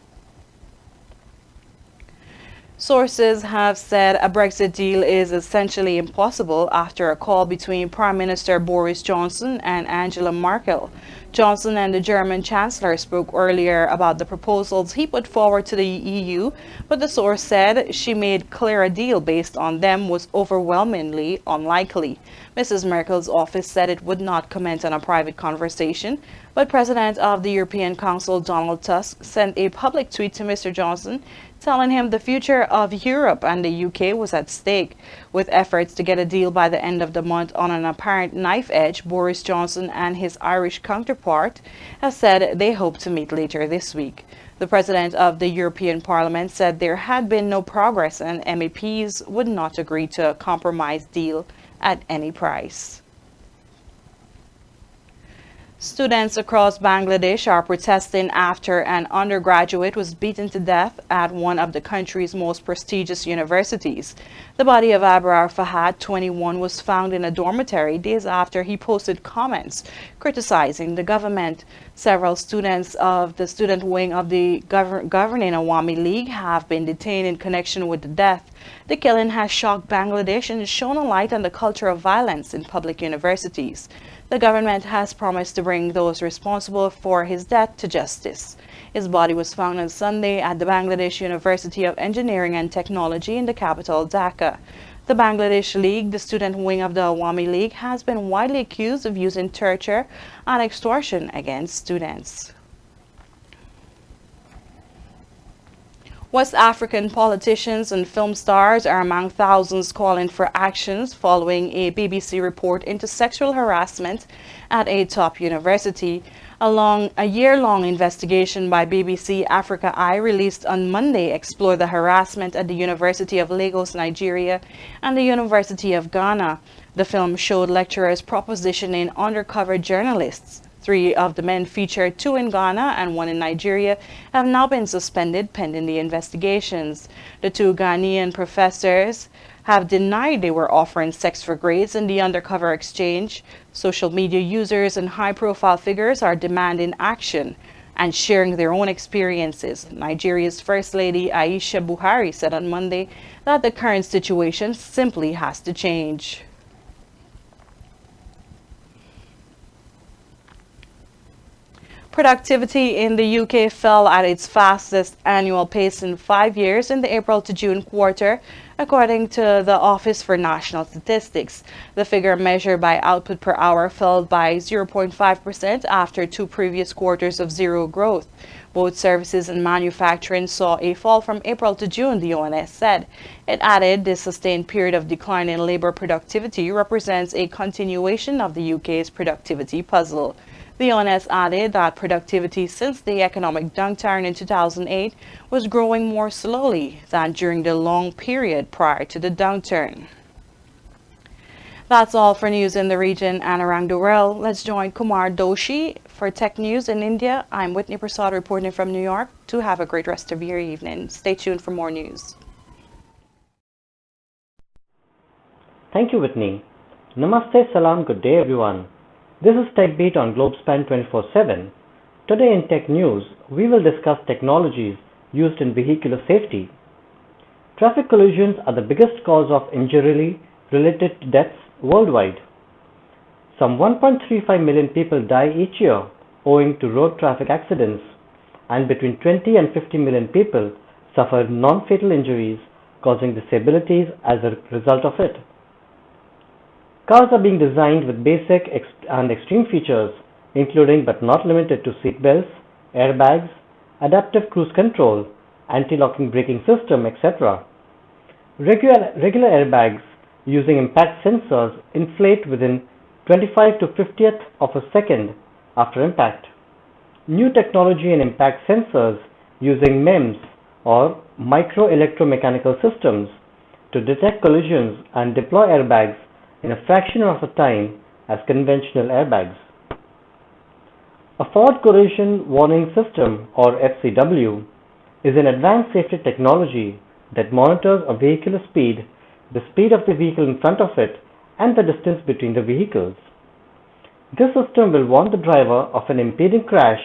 Sources have said a Brexit deal is essentially impossible after a call between Prime Minister Boris Johnson and Angela Merkel. Johnson and the German Chancellor spoke earlier about the proposals he put forward to the EU, but the source said she made clear a deal based on them was overwhelmingly unlikely. Mrs. Merkel's office said it would not comment on a private conversation, but President of the European Council Donald Tusk sent a public tweet to Mr. Johnson telling him the future of Europe and the UK was at stake. With efforts to get a deal by the end of the month on an apparent knife edge, Boris Johnson and his Irish counterpart have said they hope to meet later this week. The President of the European Parliament said there had been no progress and MEPs would not agree to a compromise deal at any price. Students across Bangladesh are protesting after an undergraduate was beaten to death at one of the country's most prestigious universities. The body of Abrar Fahad, 21, was found in a dormitory days after he posted comments criticizing the government. Several students of the student wing of the governing Awami League have been detained in connection with the death. The killing has shocked Bangladesh and shone a light on the culture of violence in public universities. The government has promised to bring those responsible for his death to justice. His body was found on Sunday at the Bangladesh University of Engineering and Technology in the capital, Dhaka. The Bangladesh League, the student wing of the Awami League, has been widely accused of using torture and extortion against students. West African politicians and film stars are among thousands calling for actions following a BBC report into sexual harassment at a top university. A year-long investigation by BBC Africa Eye released on Monday explored the harassment at the University of Lagos, Nigeria, and the University of Ghana. The film showed lecturers propositioning undercover journalists. 3 of the men featured, 2 in Ghana and 1 in Nigeria, have now been suspended pending the investigations. The 2 Ghanaian professors have denied they were offering sex for grades in the undercover exchange. Social media users and high-profile figures are demanding action and sharing their own experiences. Nigeria's First Lady Aisha Buhari said on Monday that the current situation simply has to change. Productivity in the UK fell at its fastest annual pace in 5 years in the April to June quarter, according to the Office for National Statistics. The figure measured by output per hour fell by 0.5% after 2 previous quarters of zero growth. Both services and manufacturing saw a fall from April to June, the ONS said. It added this sustained period of decline in labor productivity represents a continuation of the UK's productivity puzzle. The ONS added that productivity since the economic downturn in 2008 was growing more slowly than during the long period prior to the downturn. That's all for news in the region and around the world. Let's join Kumar Doshi for tech news in India. I'm Whitney Prasad reporting from New York. Do have a great rest of your evening. Stay tuned for more news. Thank you, Whitney. Namaste, salam, good day everyone. This is TechBeat on Globespan 24x7. Today in Tech News, we will discuss technologies used in vehicular safety. Traffic collisions are the biggest cause of injury-related deaths worldwide. Some 1.35 million people die each year owing to road traffic accidents, and between 20 and 50 million people suffer non-fatal injuries causing disabilities as a result of it. Cars are being designed with basic and extreme features, including but not limited to seat belts, airbags, adaptive cruise control, anti-locking braking system, etc. Regular airbags using impact sensors inflate within 25 to 50th of a second after impact. New technology in impact sensors using MEMS or micro-electromechanical systems to detect collisions and deploy airbags in a fraction of the time as conventional airbags. A Forward Collision Warning System, or FCW, is an advanced safety technology that monitors a vehicular speed, the speed of the vehicle in front of it, and the distance between the vehicles. This system will warn the driver of an impending crash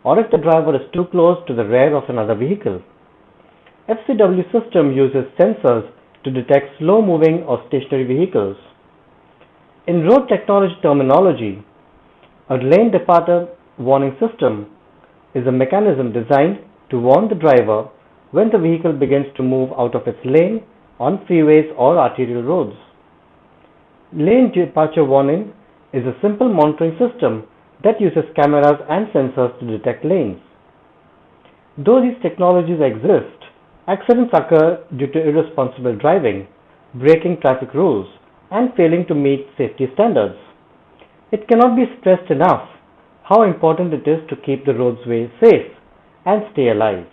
or if the driver is too close to the rear of another vehicle. FCW system uses sensors to detect slow-moving or stationary vehicles. In road technology terminology, a lane departure warning system is a mechanism designed to warn the driver when the vehicle begins to move out of its lane on freeways or arterial roads. Lane departure warning is a simple monitoring system that uses cameras and sensors to detect lanes. Though these technologies exist, accidents occur due to irresponsible driving, breaking traffic rules, and failing to meet safety standards. It cannot be stressed enough how important it is to keep the roadways safe and stay alive.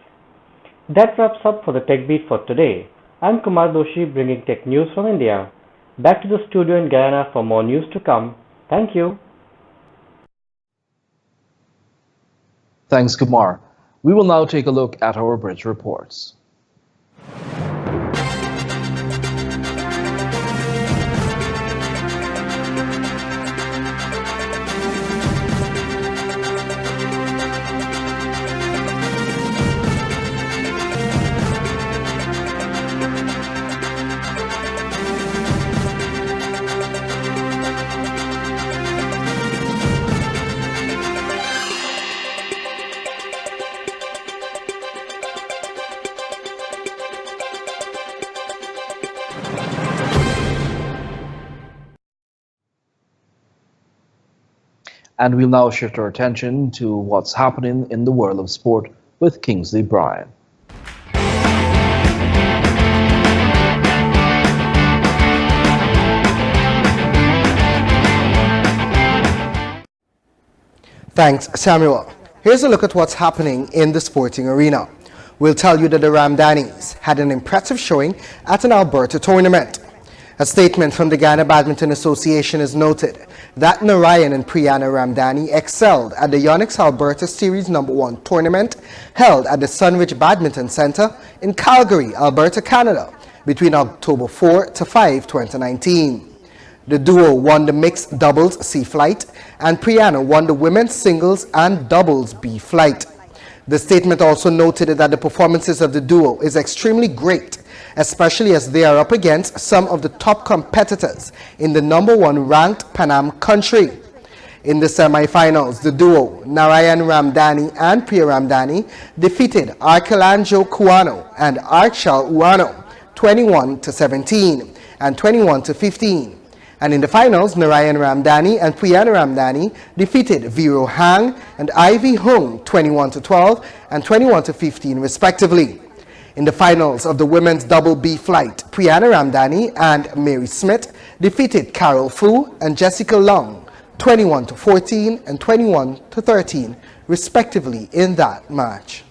That wraps up for the Tech Beat for today. I'm Kumar Doshi bringing tech news from India. Back to the studio in Guyana for more news to come. Thank you. Thanks, Kumar. We will now take a look at our bridge reports. And we'll now shift our attention to what's happening in the world of sport with Kingsley Bryan. Thanks, Samuel. Here's a look at what's happening in the sporting arena. We'll tell you that the Ramdanis had an impressive showing at an Alberta tournament. A statement from the Guyana Badminton Association has noted that Narayan and Priyana Ramdani excelled at the Yonex Alberta Series No. 1 tournament held at the Sunridge Badminton Centre in Calgary, Alberta, Canada, between October 4 to 5, 2019. The duo won the mixed doubles C flight, and Priyana won the women's singles and doubles B flight. The statement also noted that the performances of the duo is extremely great, especially as they are up against some of the top competitors in the No. 1 ranked Pan Am country. In the semi-finals, the duo Narayan Ramdani and Priya Ramdani defeated Arkelanjo Kuano and Archal Uano 21-17 and 21-15. And in the finals, Narayan Ramdani and Priyana Ramdani defeated Viro Hang and Ivy Hung 21-12 and 21-15 respectively. In the finals of the women's double B flight, Priyana Ramdani and Mary Smith defeated Carol Fu and Jessica Long 21-14 and 21-13 respectively in that match.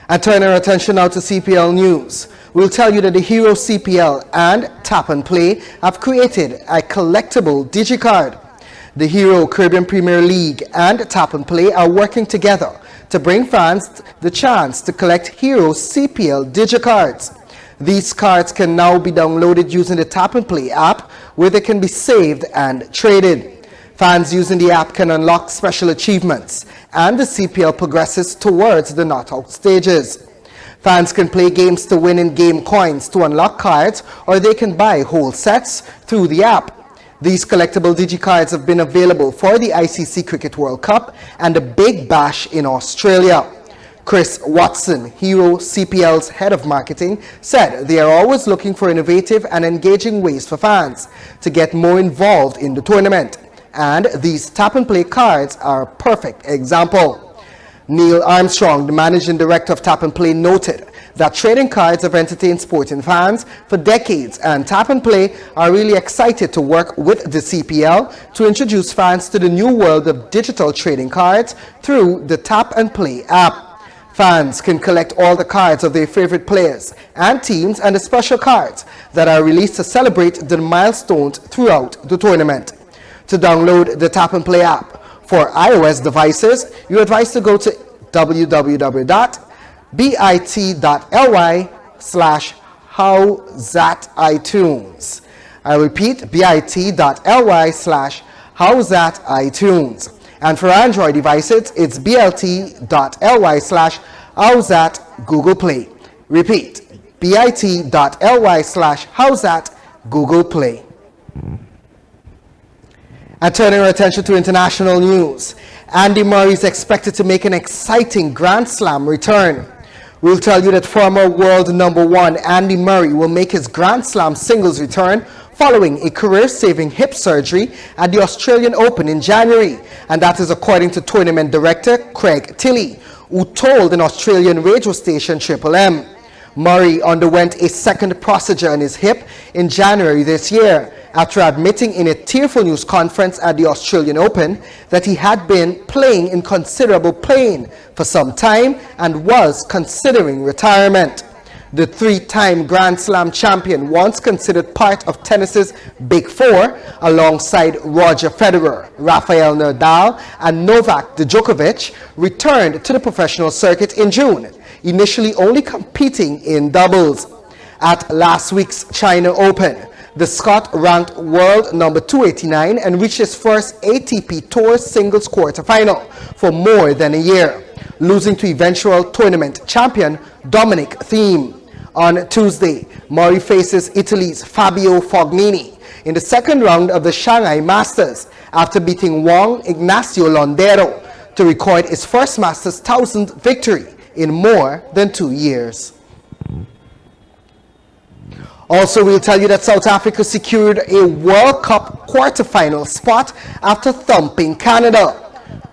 And turn our attention now to CPL news. We'll tell you that the Hero CPL and Tap and Play have created a collectible digicard. The Hero Caribbean Premier League and Tap and Play are working together to bring fans the chance to collect Hero CPL digicards. These cards can now be downloaded using the Tap and Play app, where they can be saved and traded. Fans using the app can unlock special achievements, and the CPL progresses towards the knockout stages. Fans can play games to win in-game coins to unlock cards, or they can buy whole sets through the app. These collectible digicards have been available for the ICC Cricket World Cup and the Big Bash in Australia. Chris Watson, Hero CPL's head of marketing, said they are always looking for innovative and engaging ways for fans to get more involved in the tournament, and these tap-and-play cards are a perfect example. Neil Armstrong, the managing director of Tap and Play, noted that trading cards have entertained sporting fans for decades, and Tap and Play are really excited to work with the CPL to introduce fans to the new world of digital trading cards through the Tap and Play app. Fans can collect all the cards of their favorite players and teams and the special cards that are released to celebrate the milestones throughout the tournament. To download the Tap and Play app for iOS devices, you're advised to go to bit.ly/howzatiTunes. I repeat, bit.ly/howzatiTunes. And for Android devices, it's bit.ly/howzatGooglePlay. Repeat, bit.ly/howzatGooglePlay. And turning our attention to international news, Andy Murray is expected to make an exciting Grand Slam return. We'll tell you that former world number one Andy Murray will make his Grand Slam singles return following a career-saving hip surgery at the Australian Open in January. And that is according to tournament director Craig Tilley, who told an Australian radio station Triple M. Murray underwent a second procedure on his hip in January this year, after admitting in a tearful news conference at the Australian Open that he had been playing in considerable pain for some time and was considering retirement. The three-time Grand Slam champion, once considered part of tennis's Big Four, alongside Roger Federer, Rafael Nadal, and Novak Djokovic, returned to the professional circuit in June, initially only competing in doubles. At last week's China Open, the Scot ranked world number 289 and reached his first ATP Tour singles quarterfinal for more than a year, losing to eventual tournament champion Dominic Thiem. On Tuesday, Murray faces Italy's Fabio Fognini in the second round of the Shanghai Masters after beating Juan Ignacio Londero to record his first Masters 1000th victory in more than 2 years. Also, we'll tell you that South Africa secured a World Cup quarterfinal spot after thumping Canada.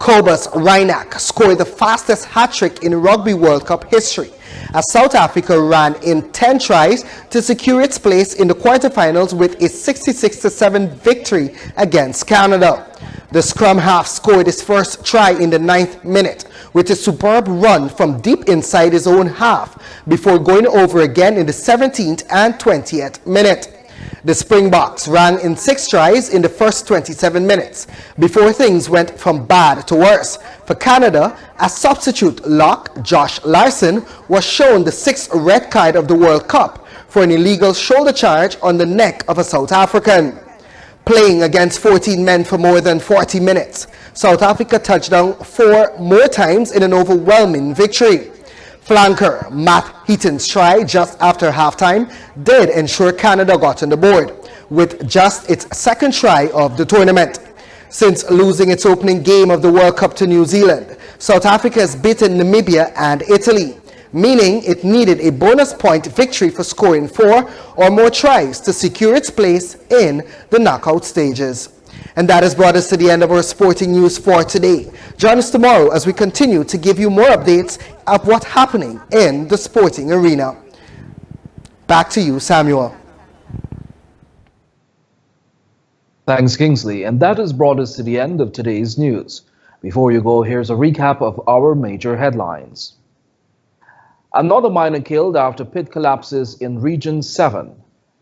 Cobus Reinach scored the fastest hat-trick in Rugby World Cup history, as South Africa ran in 10 tries to secure its place in the quarterfinals with a 66-7 victory against Canada. The scrum half scored his first try in the 9th minute with a superb run from deep inside his own half before going over again in the 17th and 20th minute. The Springboks ran in 6 tries in the first 27 minutes before things went from bad to worse for Canada, as substitute lock Josh Larson was shown the 6th red card of the World Cup for an illegal shoulder charge on the neck of a South African. Playing against 14 men for more than 40 minutes, South Africa touched down 4 more times in an overwhelming victory. Flanker Matt Heaton's try just after halftime did ensure Canada got on the board, with just its second try of the tournament. Since losing its opening game of the World Cup to New Zealand, South Africa has beaten Namibia and Italy, meaning it needed a bonus point victory for scoring 4 or more tries to secure its place in the knockout stages. And that has brought us to the end of our sporting news for today. Join us tomorrow as we continue to give you more updates of what's happening in the sporting arena. Back to you, Samuel. Thanks, Kingsley. And that has brought us to the end of today's news. Before you go, here's a recap of our major headlines. Another miner killed after pit collapses in Region 7.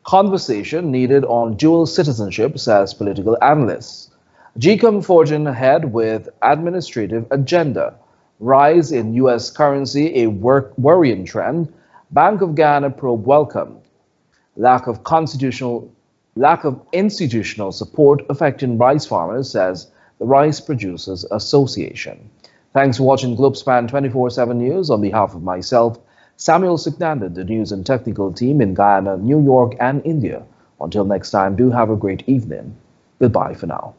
Conversation needed on dual citizenship, says political analysts. GCOM forging ahead with administrative agenda. Rise in U.S. currency, a worrying trend. Bank of Guyana probe welcome. Lack of institutional support affecting rice farmers, says the Rice Producers Association. Thanks for watching Globespan 24x7 News. On behalf of myself, Samuel Siknanda, the news and technical team in Guyana, New York, and India. Until next time, do have a great evening. Goodbye for now.